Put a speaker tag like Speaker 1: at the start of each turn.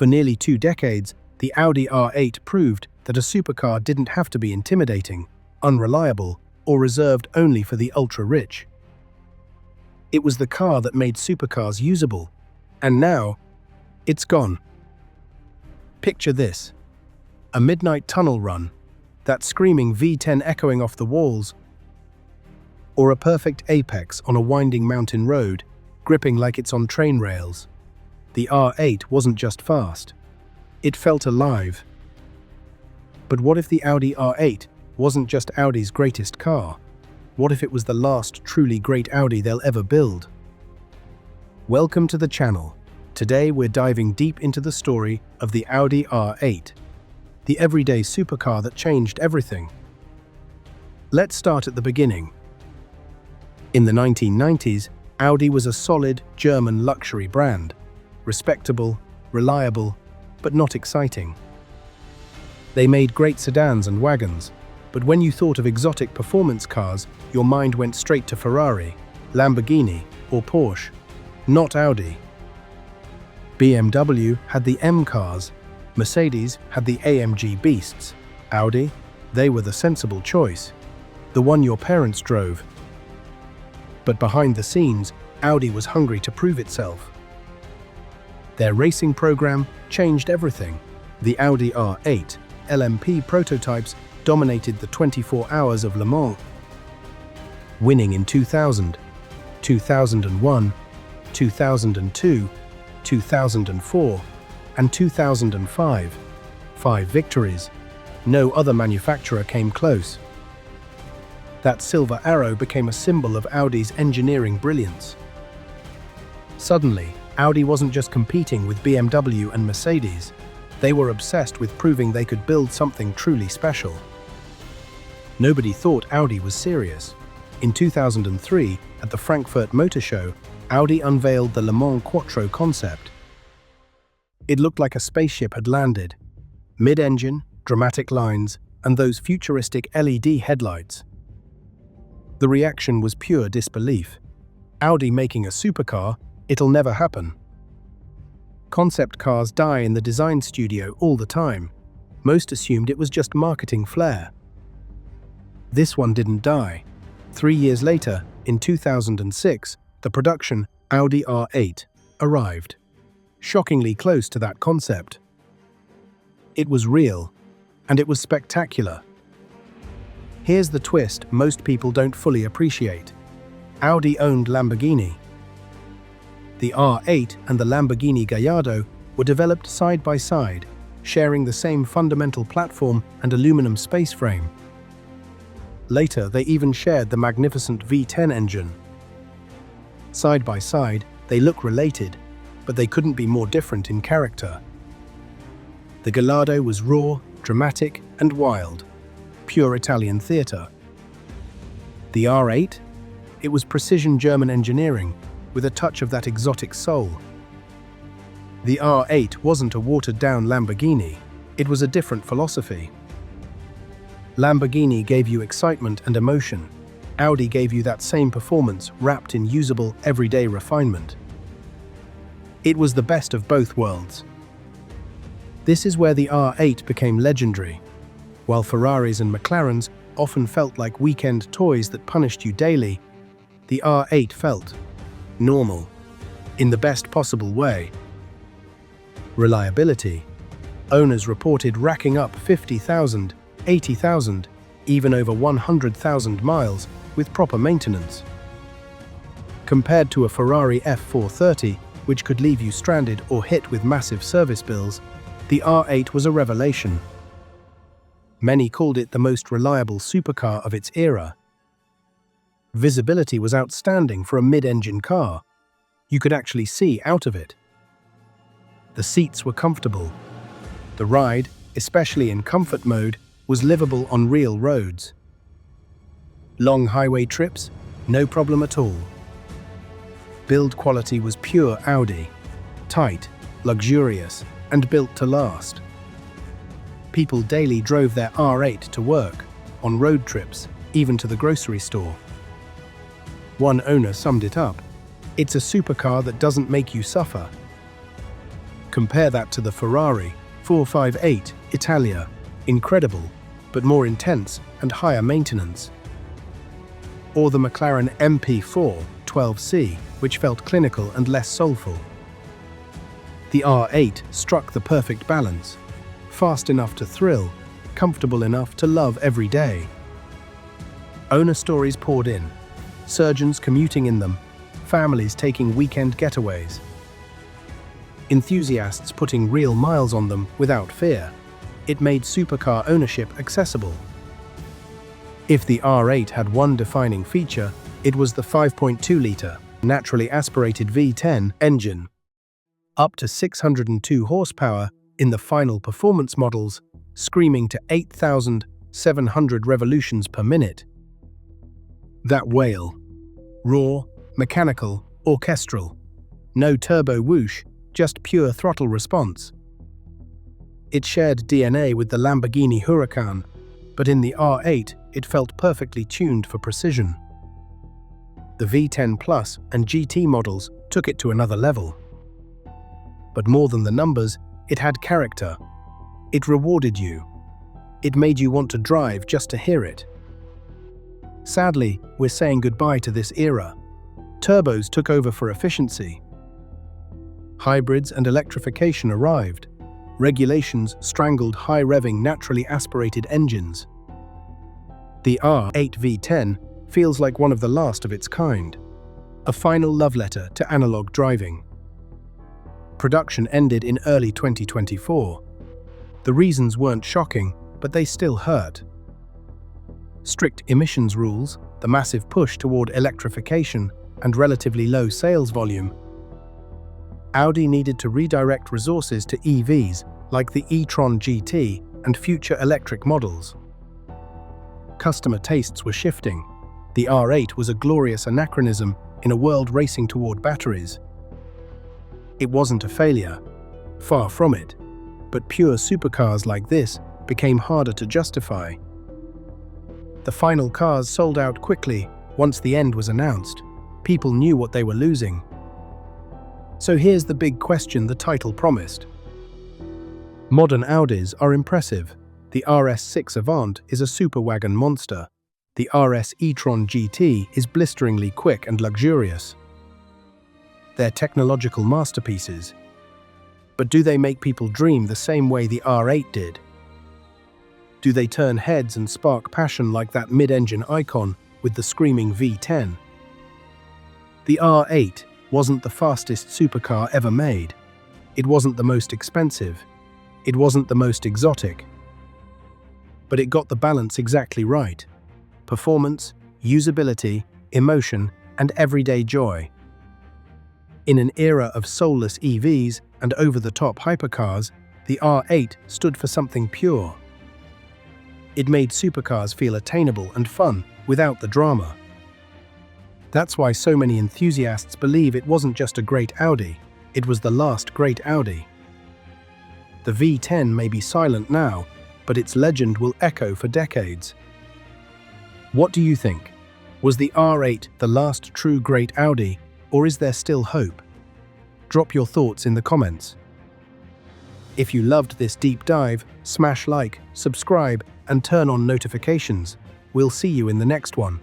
Speaker 1: For nearly 2 decades, the Audi R8 proved that a supercar didn't have to be intimidating, unreliable, or reserved only for the ultra-rich. It was the car that made supercars usable, and now, it's gone. Picture this: a midnight tunnel run, that screaming V10 echoing off the walls, or a perfect apex on a winding mountain road, gripping like it's on train rails. The R8 wasn't just fast, it felt alive. But what if the Audi R8 wasn't just Audi's greatest car? What if it was the last truly great Audi they'll ever build? Welcome to the channel. Today we're diving deep into the story of the Audi R8, the everyday supercar that changed everything. Let's start at the beginning. In the 1990s, Audi was a solid German luxury brand. Respectable, reliable, but not exciting. They made great sedans and wagons, but when you thought of exotic performance cars, your mind went straight to Ferrari, Lamborghini, or Porsche, not Audi. BMW had the M cars, Mercedes had the AMG beasts. Audi, they were the sensible choice, the one your parents drove. But behind the scenes, Audi was hungry to prove itself. Their racing program changed everything. The Audi R8 LMP prototypes dominated the 24 hours of Le Mans, winning in 2000, 2001, 2002, 2004, and 2005. 5 victories. No other manufacturer came close. That silver arrow became a symbol of Audi's engineering brilliance. Suddenly, Audi wasn't just competing with BMW and Mercedes. They were obsessed with proving they could build something truly special. Nobody thought Audi was serious. In 2003, at the Frankfurt Motor Show, Audi unveiled the Le Mans Quattro concept. It looked like a spaceship had landed. Mid-engine, dramatic lines, and those futuristic LED headlights. The reaction was pure disbelief. Audi making a supercar? It'll never happen. Concept cars die in the design studio all the time. Most assumed it was just marketing flair. This one didn't die. 3 years later, in 2006, the production Audi R8 arrived, shockingly close to that concept. It was real, and it was spectacular. Here's the twist most people don't fully appreciate. Audi owned Lamborghini. The R8 and the Lamborghini Gallardo were developed side by side, sharing the same fundamental platform and aluminum space frame. Later, they even shared the magnificent V10 engine. Side by side, they look related, but they couldn't be more different in character. The Gallardo was raw, dramatic, and wild, pure Italian theatre. The R8? It was precision German engineering, with a touch of that exotic soul. The R8 wasn't a watered-down Lamborghini, it was a different philosophy. Lamborghini gave you excitement and emotion. Audi gave you that same performance wrapped in usable, everyday refinement. It was the best of both worlds. This is where the R8 became legendary. While Ferraris and McLarens often felt like weekend toys that punished you daily, the R8 felt normal, in the best possible way. Reliability. Owners reported racking up 50,000, 80,000, even over 100,000 miles with proper maintenance. Compared to a Ferrari F430, which could leave you stranded or hit with massive service bills, the R8 was a revelation. Many called it the most reliable supercar of its era. Visibility was outstanding for a mid-engine car. You could actually see out of it. The seats were comfortable. The ride, especially in comfort mode, was livable on real roads. Long highway trips? No problem at all. Build quality was pure Audi. Tight, luxurious, and built to last. People daily drove their R8 to work, on road trips, even to the grocery store. One owner summed it up: "It's a supercar that doesn't make you suffer." Compare that to the Ferrari 458 Italia. Incredible, but more intense and higher maintenance. Or the McLaren MP4 12C, which felt clinical and less soulful. The R8 struck the perfect balance. Fast enough to thrill, comfortable enough to love every day. Owner stories poured in, surgeons commuting in them, families taking weekend getaways. Enthusiasts putting real miles on them without fear. It made supercar ownership accessible. If the R8 had one defining feature, it was the 5.2-litre, naturally aspirated V10 engine. Up to 602 horsepower in the final performance models, screaming to 8,700 revolutions per minute. That wail. Raw, mechanical, orchestral. No turbo whoosh, just pure throttle response. It shared DNA with the Lamborghini Huracan, but in the R8 it felt perfectly tuned for precision. The V10 Plus and GT models took it to another level. But more than the numbers, it had character. It rewarded you. It made you want to drive just to hear it. Sadly, we're saying goodbye to this era. Turbos took over for efficiency. Hybrids and electrification arrived. Regulations strangled high-revving, naturally aspirated engines. The R8 V10 feels like one of the last of its kind. A final love letter to analog driving. Production ended in early 2024. The reasons weren't shocking, but they still hurt. Strict emissions rules, the massive push toward electrification, and relatively low sales volume. Audi needed to redirect resources to EVs like the e-tron GT and future electric models. Customer tastes were shifting. The R8 was a glorious anachronism in a world racing toward batteries. It wasn't a failure, far from it, but pure supercars like this became harder to justify. The final cars sold out quickly once the end was announced. People knew what they were losing. So here's the big question the title promised. Modern Audis are impressive. The RS6 Avant is a superwagon monster. The RS e-tron GT is blisteringly quick and luxurious. They're technological masterpieces. But do they make people dream the same way the R8 did? Do they turn heads and spark passion like that mid-engine icon with the screaming V10? The R8 wasn't the fastest supercar ever made. It wasn't the most expensive. It wasn't the most exotic. But it got the balance exactly right. Performance, usability, emotion, and everyday joy. In an era of soulless EVs and over-the-top hypercars, the R8 stood for something pure. It made supercars feel attainable and fun without the drama. That's why so many enthusiasts believe it wasn't just a great Audi, it was the last great Audi. The V10 may be silent now, but its legend will echo for decades. What do you think? Was the R8 the last true great Audi, or is there still hope? Drop your thoughts in the comments. If you loved this deep dive, smash like, subscribe, and turn on notifications. We'll see you in the next one.